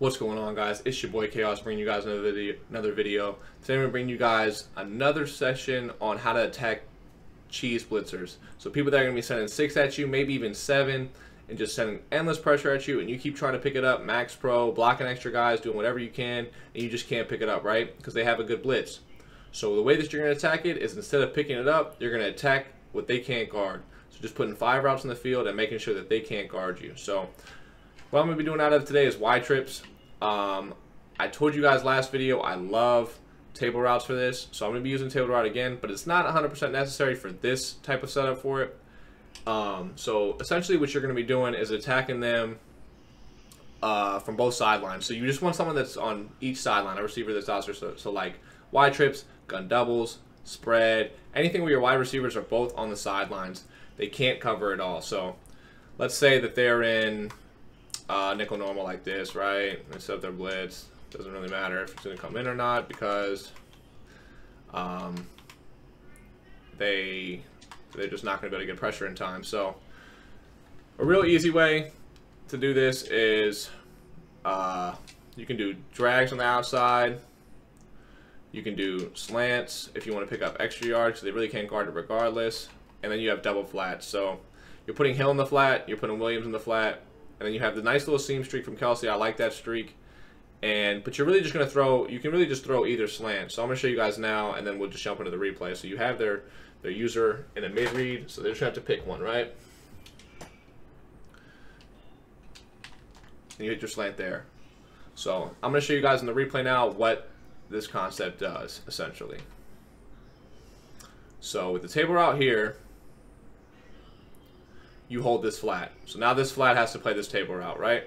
What's going on, guys? It's your boy K-Aus bringing you guys another video. Today I'm going to bring you guys another session on how to attack cheese blitzers. So people that are going to be sending 6 at you, maybe even 7, and just sending endless pressure at you, and you keep trying to pick it up, max pro, blocking extra guys, doing whatever you can, and you just can't pick it up, right? Because they have a good blitz. So the way that you're going to attack it is instead of picking it up, you're going to attack what they can't guard. So just putting 5 routes in the field and making sure that they can't guard you. So what I'm going to be doing out of today is Y trips. I told you guys last video I love table routes for this, so I'm going to be using table route again, but it's not 100% necessary for this type of setup for it. So essentially what you're going to be doing is attacking them from both sidelines. So you just want someone that's on each sideline, a receiver that's out there. So like Y trips, gun doubles, spread, anything where your wide receivers are both on the sidelines. They can't cover it all. So let's say that they're in nickel normal like this, right? They set up their blitz. Doesn't really matter if it's going to come in or not because they're just not going to be able to get pressure in time. So a real easy way to do this is you can do drags on the outside. You can do slants if you want to pick up extra yards, so they really can't guard it regardless. And then you have double flats. So you're putting Hill in the flat, you're putting Williams in the flat, and then you have the nice little seam streak from Kelsey. I like that streak. But you're really just going to throw, you can really just throw either slant. So I'm going to show you guys now, and then we'll just jump into the replay. So you have their user in a mid-read, so they just have to pick one, right? And you hit your slant there. So I'm going to show you guys in the replay now what this concept does, essentially. So with the table route here, you hold this flat. So now this flat has to play this table route, right?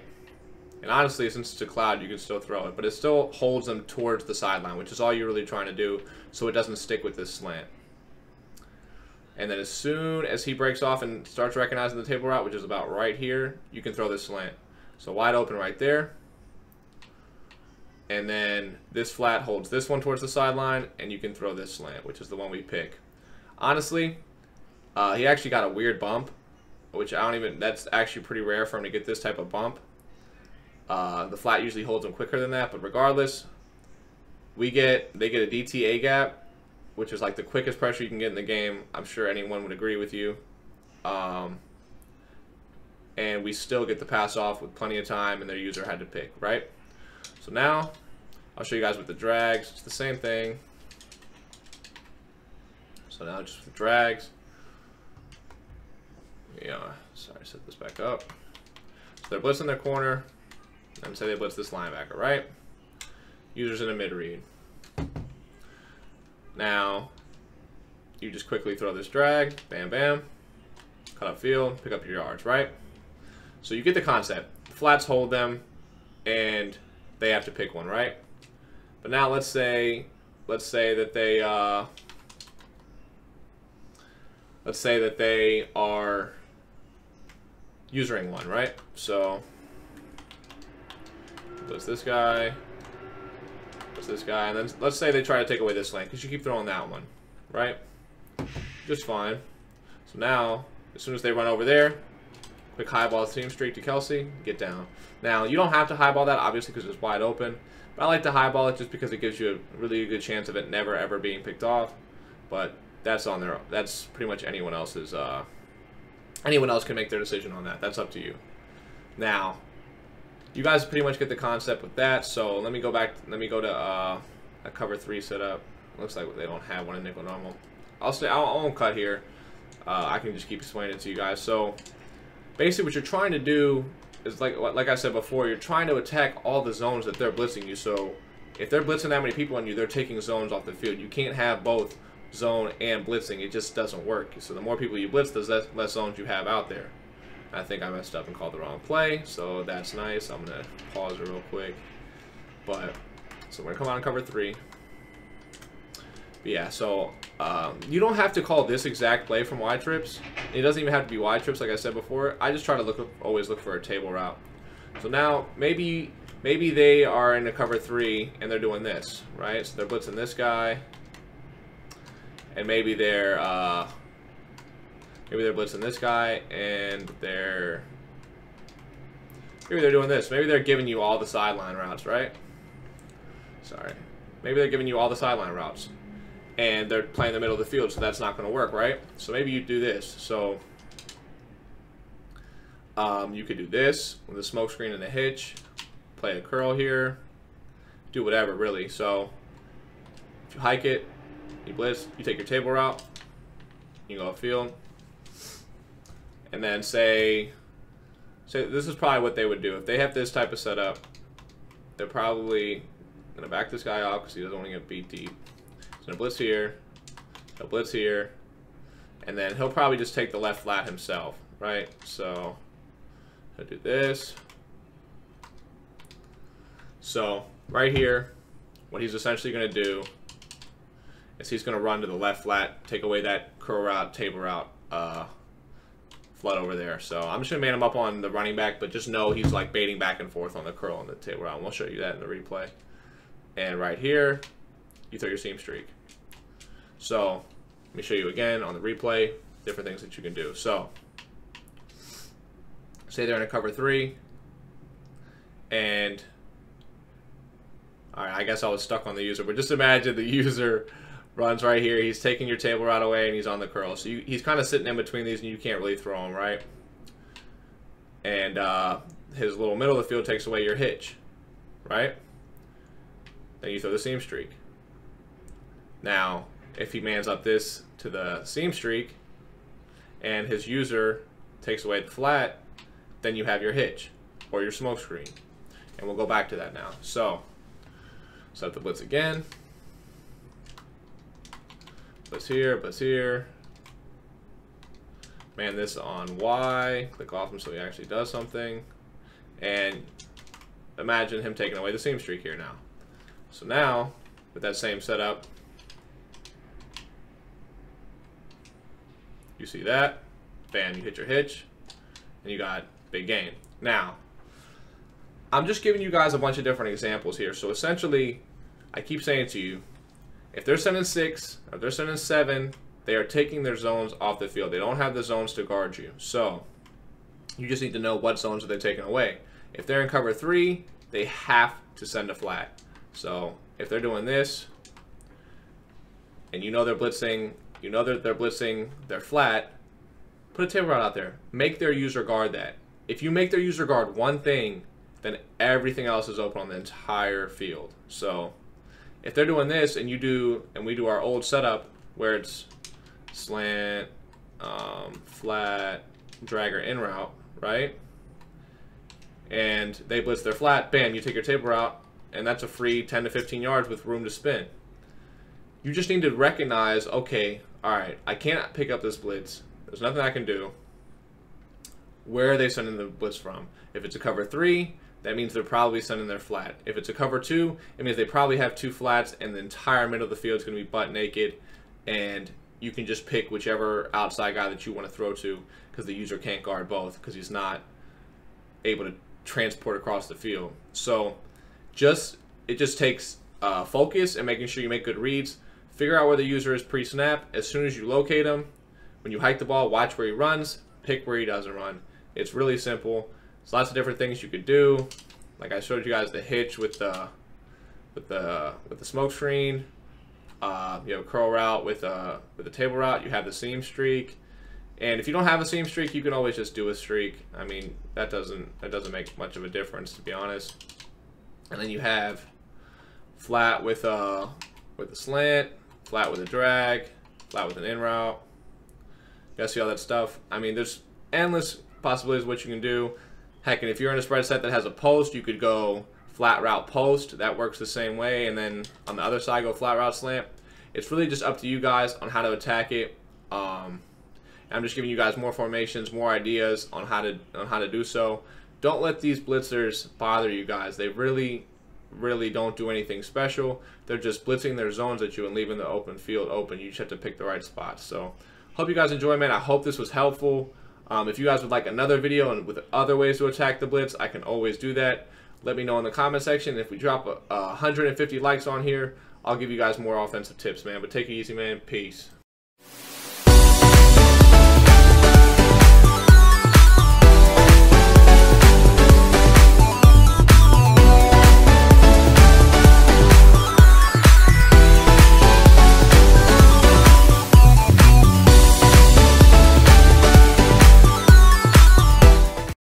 And honestly, since it's a cloud, you can still throw it, but it still holds them towards the sideline, which is all you're really trying to do, so it doesn't stick with this slant. And then as soon as he breaks off and starts recognizing the table route, which is about right here, you can throw this slant. So wide open right there. And then this flat holds this one towards the sideline, and you can throw this slant, which is the one we pick. Honestly, he actually got a weird bump, which that's actually pretty rare for him to get this type of bump. The flat usually holds him quicker than that, but regardless, they get a DTA gap, which is like the quickest pressure you can get in the game. I'm sure anyone would agree with you. And we still get the pass off with plenty of time, and their user had to pick, right? So now, I'll show you guys with the drags. It's the same thing. So now just with the drags. Yeah, sorry, set this back up. So they're blitzing their corner. And say they blitz this linebacker, right? User's in a mid-read. Now, you just quickly throw this drag, bam, bam, cut up field, pick up your yards, right? So you get the concept. The flats hold them, and they have to pick one, right? But now let's say that they are usering one, right? So blitz this guy, and then let's say they try to take away this lane because you keep throwing that one, right? Just fine. So now, as soon as they run over there, quick high ball seam streak to Kelsey, get down. Now, you don't have to high ball that, obviously, because it's wide open. But I like to high ball it just because it gives you a really good chance of it never, ever being picked off. But that's on their, that's pretty much anyone else's, anyone else can make their decision on that. That's up to you. Now, you guys pretty much get the concept with that. So let me go back. Let me go to a cover 3 setup. Looks like they don't have one in nickel normal. I won't cut here. I can just keep explaining it to you guys. So basically, what you're trying to do is like I said before, you're trying to attack all the zones that they're blitzing you. So if they're blitzing that many people on you, they're taking zones off the field. You can't have both zone and blitzing. It just doesn't work. So the more people you blitz, the less zones you have out there. I think I messed up and called the wrong play, so that's nice. I'm going to pause it real quick. But, so we're going to come on and cover 3. But yeah, so you don't have to call this exact play from Y trips. It doesn't even have to be Y trips like I said before. I just try to always look for a table route. So now, maybe they are in a cover 3 and they're doing this, right? So they're blitzing this guy. And maybe they're blitzing this guy, and they're maybe they're doing this. Maybe they're giving you all the sideline routes, right? Sorry. Maybe they're giving you all the sideline routes. And they're playing the middle of the field, so that's not going to work, right? So maybe you do this. So you could do this with a smoke screen and a hitch. Play a curl here. Do whatever, really. So if you hike it, you blitz, you take your table route, you go upfield. And then say this is probably what they would do. If they have this type of setup, they're probably going to back this guy off because he doesn't want to get beat deep. He's going to blitz here, he'll blitz here, and then he'll probably just take the left flat himself, right? So he'll do this. So right here, what he's essentially going to do is he's going to run to the left flat, take away that curl route, table route, flood over there. So I'm just going to man him up on the running back, but just know he's like baiting back and forth on the curl and the table route. And we'll show you that in the replay. And right here, you throw your seam streak. So let me show you again on the replay, different things that you can do. So say they're in a cover 3, and all right, I guess I was stuck on the user, but just imagine the user runs right here. He's taking your table right away, and he's on the curl. So he's kind of sitting in between these, and you can't really throw him, right? And his little middle of the field takes away your hitch, right? Then you throw the seam streak. Now, if he mans up this to the seam streak, and his user takes away the flat, then you have your hitch or your smoke screen. And we'll go back to that now. So set the blitz again. Blitz here. Man this on Y. Click off him so he actually does something. And imagine him taking away the seam streak here now. So now, with that same setup, you see that. Bam, you hit your hitch. And you got big gain. Now, I'm just giving you guys a bunch of different examples here. So essentially, I keep saying to you, if they're sending 6, or if they're sending 7, they are taking their zones off the field. They don't have the zones to guard you. So you just need to know what zones are they taking away. If they're in cover 3, they have to send a flat. So if they're doing this, and you know they're blitzing, you know that they're blitzing their flat, put a table route out there. Make their user guard that. If you make their user guard one thing, then everything else is open on the entire field. So if they're doing this, and we do our old setup where it's slant, flat, dragger, in route, right? And they blitz their flat, bam, you take your table route, and that's a free 10 to 15 yards with room to spin. You just need to recognize, okay, all right, I can't pick up this blitz. There's nothing I can do. Where are they sending the blitz from? If it's a cover 3, that means they're probably sending their flat. If it's a cover 2, it means they probably have 2 flats, and the entire middle of the field is going to be butt naked, and you can just pick whichever outside guy that you want to throw to, because the user can't guard both because he's not able to transport across the field. So it just takes focus and making sure you make good reads. Figure out where the user is pre-snap. As soon as you locate him, when you hike the ball, watch where he runs, pick where he doesn't run. It's really simple. There's lots of different things you could do. Like I showed you guys the hitch with the smoke screen. You have a curl route with the table route. You have the seam streak. And if you don't have a seam streak, you can always just do a streak. I mean, that doesn't make much of a difference, to be honest. And then you have flat with a slant, flat with a drag, flat with an in route. You guys see all that stuff? I mean, there's endless possibilities of what you can do. Heck, and if you're in a spread set that has a post, you could go flat route post. That works the same way. And then on the other side, go flat route slant. It's really just up to you guys on how to attack it. I'm just giving you guys more formations, more ideas on how to do so. Don't let these blitzers bother you guys. They really don't do anything special. They're just blitzing their zones at you and leaving the open field open. You just have to pick the right spots. So hope you guys enjoy, man. I hope this was helpful. If you guys would like another video and with other ways to attack the blitz, I can always do that. Let me know in the comment section. If we drop 150 likes on here, I'll give you guys more offensive tips, man. But take it easy, man. Peace.